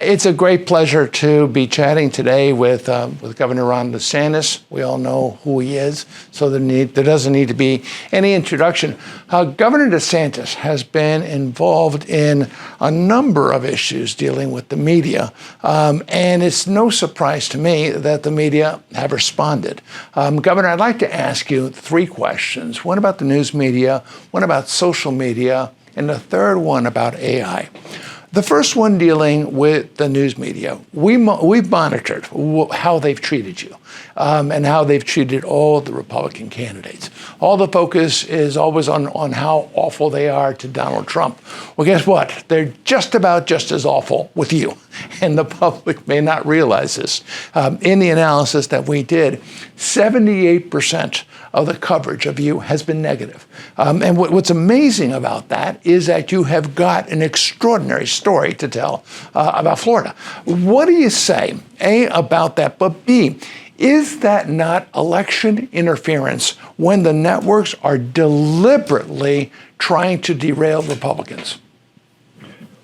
It's a great pleasure to be chatting today with Governor Ron DeSantis. We all know who he is, so there doesn't need to be any introduction. Governor DeSantis has been involved in a number of issues dealing with the media, and it's no surprise to me that the media have responded. Governor, I'd like to ask you three questions. One about the news media, one about social media, and the third one about AI. The first one dealing with the news media. We've monitored how they've treated you and how they've treated all the Republican candidates. All the focus is always on how awful they are to Donald Trump. Well, guess what? They're just as awful with you. And the public may not realize this. In the analysis that we did, 78% of the coverage of you has been negative. And what's amazing about that is that you have got an extraordinary story to tell about Florida. What do you say, A, about that, but B, is that not election interference when the networks are deliberately trying to derail Republicans?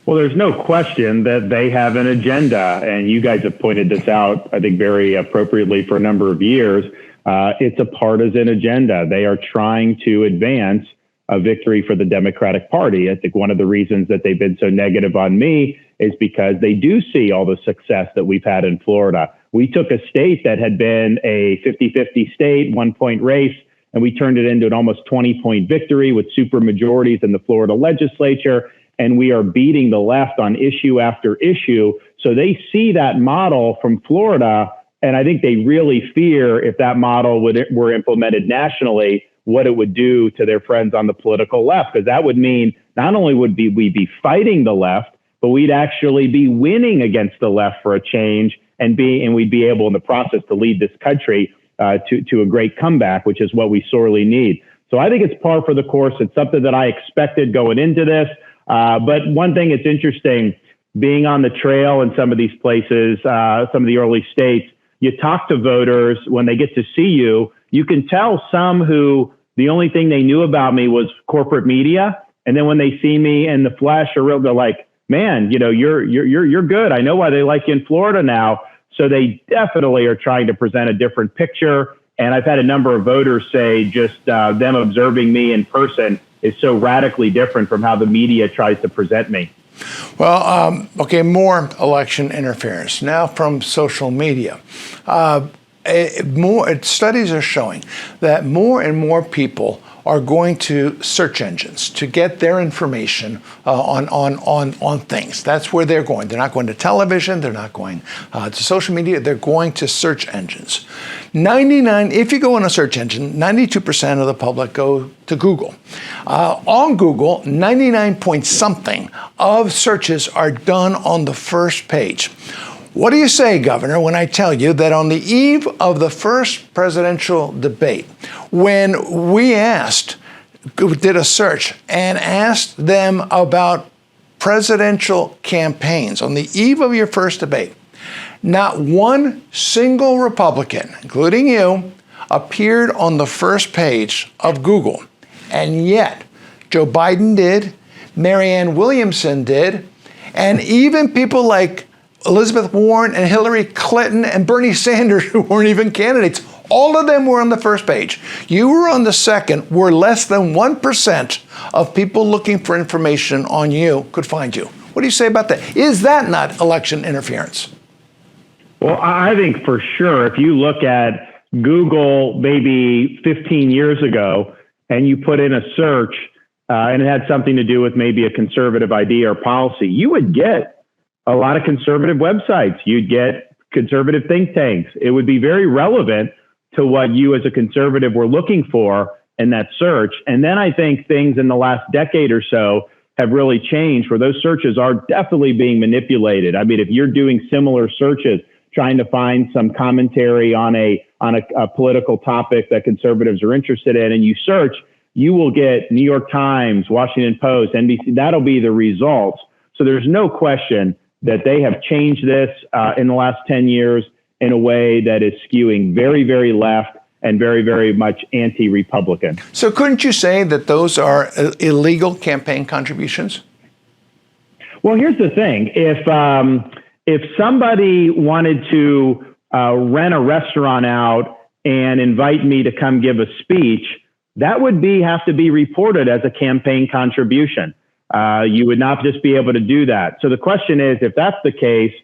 Well, there's no question that they have an agenda, and you guys have pointed this out, I think, very appropriately for a number of years. It's a partisan agenda. They are trying to advance a victory for the Democratic Party. I think one of the reasons that they've been so negative on me is because they do see all the success that we've had in Florida. We took a state that had been a 50-50 state, 1-point race, and we turned it into an almost 20-point victory with super majorities in the Florida legislature. And we are beating the left on issue after issue. So they see that model from Florida, and I think they really fear if that model were implemented nationally, what it would do to their friends on the political left. Because that would mean not only would we be fighting the left, but we'd actually be winning against the left for a change, and we'd be able in the process to lead this country to a great comeback, which is what we sorely need. So I think it's par for the course. It's something that I expected going into this. But one thing that's interesting, being on the trail in some of these places, some of the early states, you talk to voters when they get to see you. You can tell some who the only thing they knew about me was corporate media, and then when they see me in the flesh, they're like, "Man, you're good. I know why they like you in Florida now." So they definitely are trying to present a different picture. And I've had a number of voters say just them observing me in person is so radically different from how the media tries to present me. Well, okay, more election interference. Now from social media. Studies are showing that more and more people are going to search engines to get their information on things. That's where they're going. They're not going to television. They're not going to social media. They're going to search engines. If you go on a search engine, 92% of the public go to Google. On Google, 99 point something of searches are done on the first page. What do you say, Governor, when I tell you that on the eve of the first presidential debate, when we did a search and asked them about presidential campaigns on the eve of your first debate, not one single Republican, including you, appeared on the first page of Google. And yet, Joe Biden did, Marianne Williamson did, and even people like Elizabeth Warren and Hillary Clinton and Bernie Sanders, who weren't even candidates, all of them were on the first page. You were on the second, where less than 1% of people looking for information on you could find you. What do you say about that? Is that not election interference? Well, I think for sure, if you look at Google maybe 15 years ago and you put in a search and it had something to do with maybe a conservative idea or policy, you would get a lot of conservative websites. You'd get conservative think tanks. It would be very relevant to what you as a conservative were looking for in that search. And then I think things in the last decade or so have really changed, where those searches are definitely being manipulated. I mean, if you're doing similar searches, trying to find some commentary on a political topic that conservatives are interested in, and you search, you will get New York Times, Washington Post, NBC. That'll be the results. So there's no question that they have changed this in the last 10 years in a way that is skewing very, very left and very, very much anti-Republican. So couldn't you say that those are illegal campaign contributions? Well, here's the thing. if somebody wanted to rent a restaurant out and invite me to come give a speech, that would have to be reported as a campaign contribution. You would not just be able to do that. So the question is, if that's the case,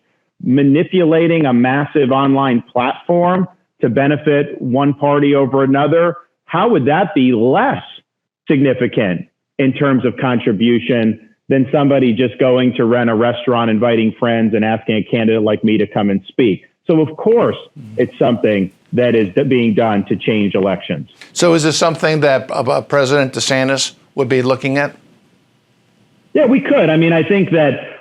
manipulating a massive online platform to benefit one party over another, how would that be less significant in terms of contribution than somebody just going to rent a restaurant, inviting friends, and asking a candidate like me to come and speak? So of course, it's something that is being done to change elections. So is this something that President DeSantis would be looking at? Yeah, we could. I mean, I think that,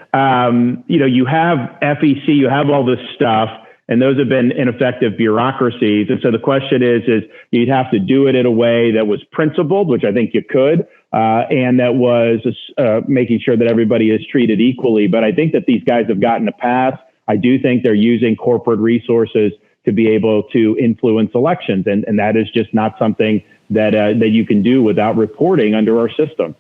you have FEC, you have all this stuff, and those have been ineffective bureaucracies. And so the question is you'd have to do it in a way that was principled, which I think you could, and that was making sure that everybody is treated equally. But I think that these guys have gotten a pass. I do think they're using corporate resources to be able to influence elections. And that is just not something that you can do without reporting under our system.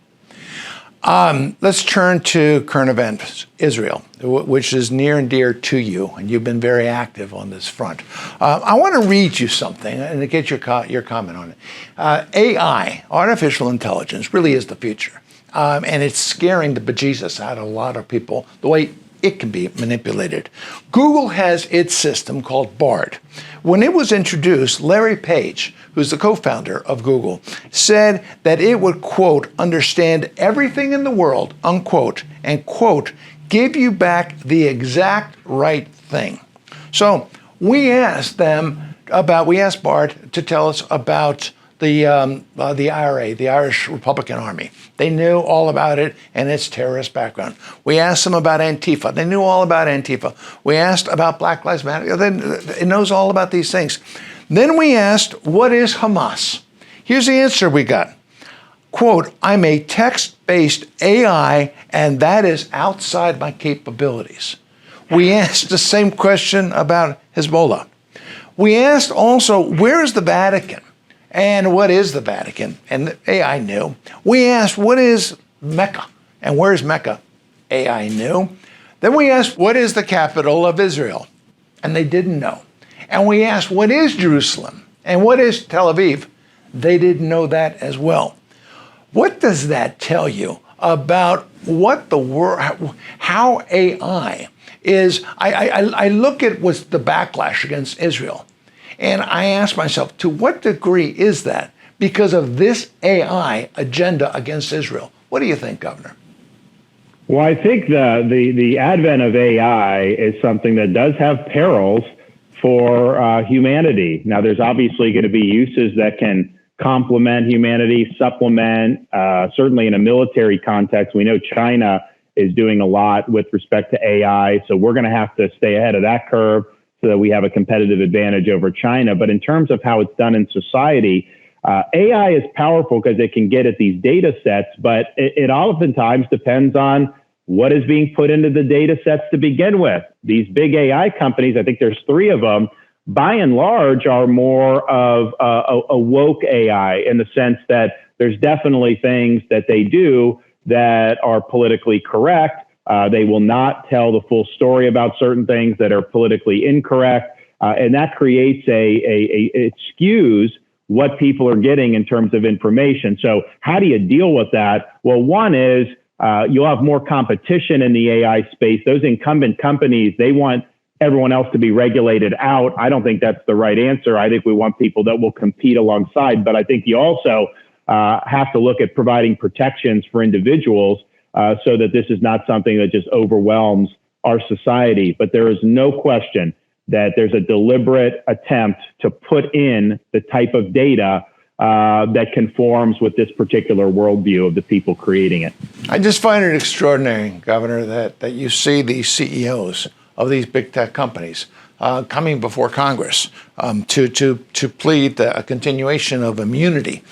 Let's turn to current events, Israel, which is near and dear to you, and you've been very active on this front. I want to read you something and get your comment on it. AI, artificial intelligence, really is the future, and it's scaring the bejesus out of a lot of people, the way it can be manipulated. Google has its system called Bard. When it was introduced, Larry Page, who's the co-founder of Google, said that it would, quote, understand everything in the world, unquote, and, quote, give you back the exact right thing. So we asked Bard to tell us about the IRA, the Irish Republican Army. They knew all about it and its terrorist background. We asked them about Antifa. They knew all about Antifa. We asked about Black Lives Matter. It knows all about these things. Then we asked, what is Hamas? Here's the answer we got. Quote, I'm a text-based AI, and that is outside my capabilities. We asked the same question about Hezbollah. We asked also, where is the Vatican? And what is the Vatican? And the AI knew. We asked, what is Mecca? And where is Mecca? AI knew. Then we asked, what is the capital of Israel? And they didn't know. And we asked, what is Jerusalem? And what is Tel Aviv? They didn't know that as well. What does that tell you about what the world, how AI is? I look at what's the backlash against Israel. And I ask myself, to what degree is that because of this AI agenda against Israel? What do you think, Governor? Well, I think the advent of AI is something that does have perils for humanity. Now, there's obviously going to be uses that can complement humanity, supplement, certainly in a military context. We know China is doing a lot with respect to AI, so we're going to have to stay ahead of that curve so that we have a competitive advantage over China. But in terms of how it's done in society, AI is powerful because it can get at these data sets, but it oftentimes depends on what is being put into the data sets to begin with. These big AI companies, I think there's 3 of them, by and large are more of a woke AI in the sense that there's definitely things that they do that are politically correct. They will not tell the full story about certain things that are politically incorrect. And that creates it skews what people are getting in terms of information. So how do you deal with that? Well, one is you'll have more competition in the AI space. Those incumbent companies, they want everyone else to be regulated out. I don't think that's the right answer. I think we want people that will compete alongside. But I think you also have to look at providing protections for individuals so that this is not something that just overwhelms our society. But there is no question that there's a deliberate attempt to put in the type of data that conforms with this particular worldview of the people creating it. I just find it extraordinary, Governor, that you see these CEOs of these big tech companies coming before Congress to plead a continuation of immunity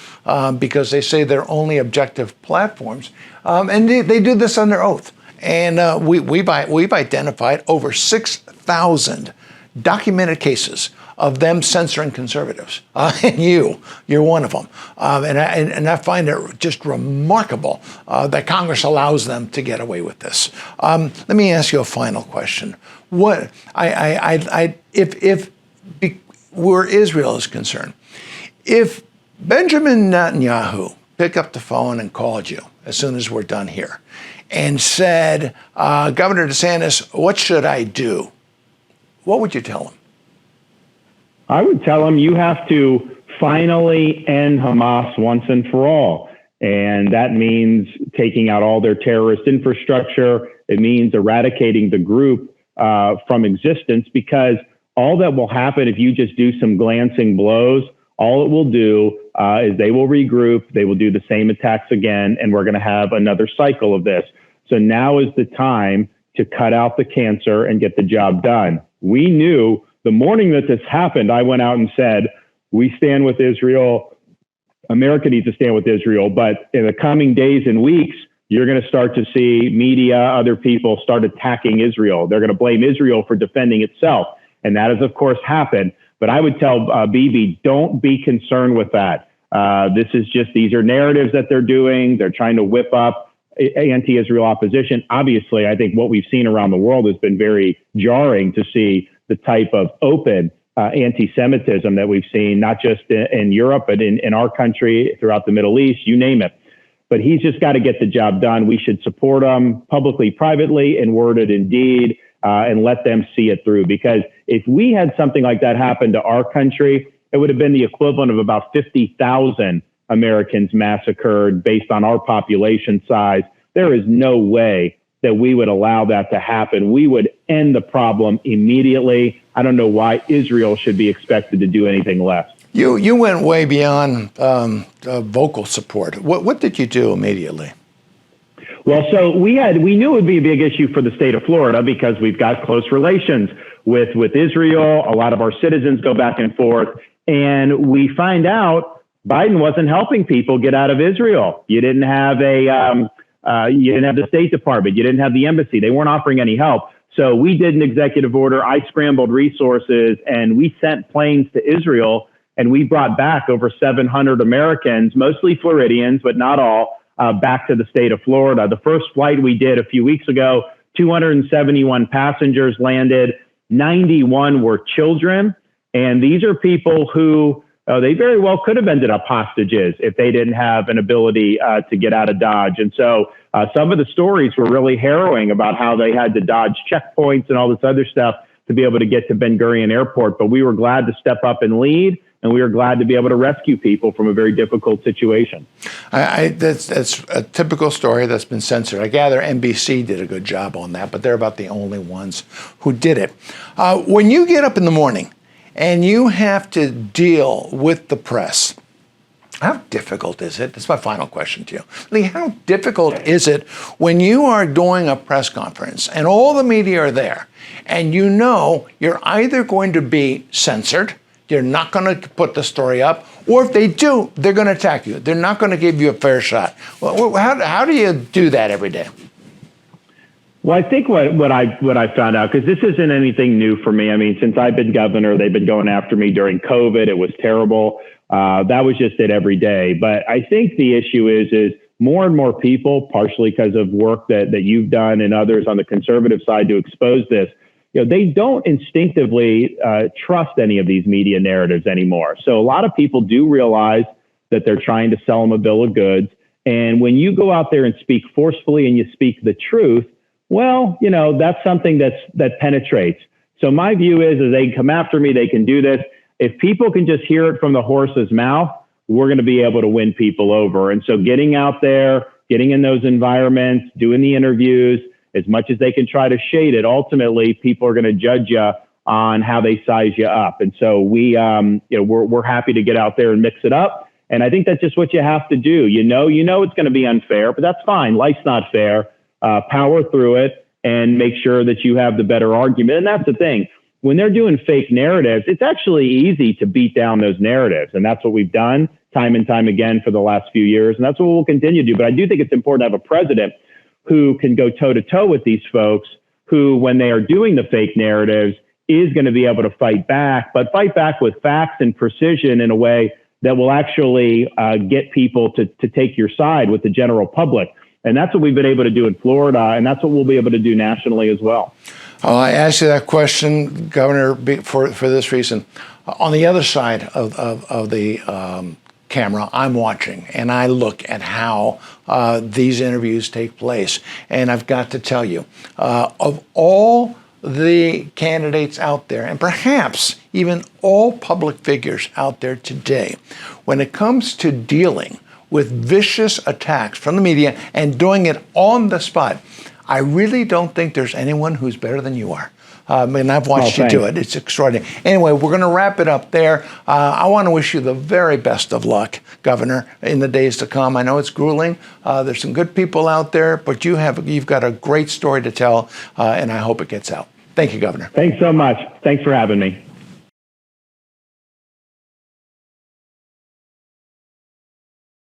because they say they're only objective platforms. And they do this under oath. And we've identified over 6,000 documented cases of them censoring conservatives, and you're one of them. And I find it just remarkable that Congress allows them to get away with this. Let me ask you a final question. Where Israel is concerned, if Benjamin Netanyahu picked up the phone and called you as soon as we're done here and said, Governor DeSantis, what should I do? What would you tell him? I would tell him you have to finally end Hamas once and for all. And that means taking out all their terrorist infrastructure. It means eradicating the group from existence, because all that will happen if you just do some glancing blows, all it will do is they will regroup, they will do the same attacks again, and we're going to have another cycle of this. So now is the time to cut out the cancer and get the job done. We knew the morning that this happened, I went out and said, we stand with Israel. America needs to stand with Israel. But in the coming days and weeks, you're going to start to see media, other people start attacking Israel. They're going to blame Israel for defending itself. And that has, of course, happened. But I would tell Bibi, don't be concerned with that. These are narratives that they're doing. They're trying to whip up anti-Israel opposition. Obviously, I think what we've seen around the world has been very jarring to see the type of open anti-Semitism that we've seen, not just in Europe, but in our country, throughout the Middle East, you name it. But he's just got to get the job done. We should support him publicly, privately, in word and in deed, and let them see it through. Because if we had something like that happen to our country, it would have been the equivalent of about 50,000 Americans massacred based on our population size. There is no way that we would allow that to happen. We would end the problem immediately. I don't know why Israel should be expected to do anything less. You went way beyond vocal support. What did you do immediately? Well, so we knew it would be a big issue for the state of Florida because we've got close relations with Israel. A lot of our citizens go back and forth, and we find out Biden wasn't helping people get out of Israel. You didn't have you didn't have the State Department. You didn't have the embassy. They weren't offering any help. So we did an executive order. I scrambled resources, and we sent planes to Israel, and we brought back over 700 Americans, mostly Floridians, but not all, back to the state of Florida. The first flight we did a few weeks ago, 271 passengers landed, 91 were children. And these are people who they very well could have ended up hostages if they didn't have an ability to get out of Dodge. And so some of the stories were really harrowing about how they had to dodge checkpoints and all this other stuff to be able to get to Ben Gurion Airport. But we were glad to step up and lead, and we were glad to be able to rescue people from a very difficult situation. That's a typical story that's been censored. I gather NBC did a good job on that, but they're about the only ones who did it. When you get up in the morning and you have to deal with the press, how difficult is it? That's my final question to you. Lee, how difficult is it when you are doing a press conference and all the media are there and you know you're either going to be censored, you're not going to put the story up, or if they do, they're going to attack you. They're not going to give you a fair shot. Well, how do you do that every day? Well, I think what I found out, because this isn't anything new for me. I mean, since I've been governor, they've been going after me during COVID. It was terrible. That was just it every day. But I think the issue is more and more people, partially because of work that you've done and others on the conservative side to expose this, they don't instinctively trust any of these media narratives anymore. So a lot of people do realize that they're trying to sell them a bill of goods. And when you go out there and speak forcefully and you speak the truth, well, that's something that penetrates. So my view is they come after me, they can do this. If people can just hear it from the horse's mouth, we're going to be able to win people over. And so getting out there, getting in those environments, doing the interviews, as much as they can try to shade it, ultimately people are going to judge you on how they size you up. And so we're happy to get out there and mix it up. And I think that's just what you have to do. You know it's going to be unfair, but that's fine. Life's not fair. Power through it and make sure that you have the better argument. And that's the thing. When they're doing fake narratives, it's actually easy to beat down those narratives. And that's what we've done time and time again for the last few years. And that's what we'll continue to do. But I do think it's important to have a president who can go toe to toe with these folks who, when they are doing the fake narratives, is going to be able to fight back, but fight back with facts and precision in a way that will actually get people to take your side with the general public. And that's what we've been able to do in Florida, and that's what we'll be able to do nationally as well. I asked you that question, Governor, for this reason. On the other side of the camera, I'm watching, and I look at how these interviews take place. And I've got to tell you, of all the candidates out there, and perhaps even all public figures out there today, when it comes to dealing with vicious attacks from the media and doing it on the spot, I really don't think there's anyone who's better than you are. I mean, I've watched you do it. It's extraordinary. Anyway, we're going to wrap it up there. I want to wish you the very best of luck, Governor, in the days to come. I know it's grueling. There's some good people out there, but you've got a great story to tell, and I hope it gets out. Thank you, Governor. Thanks so much. Thanks for having me.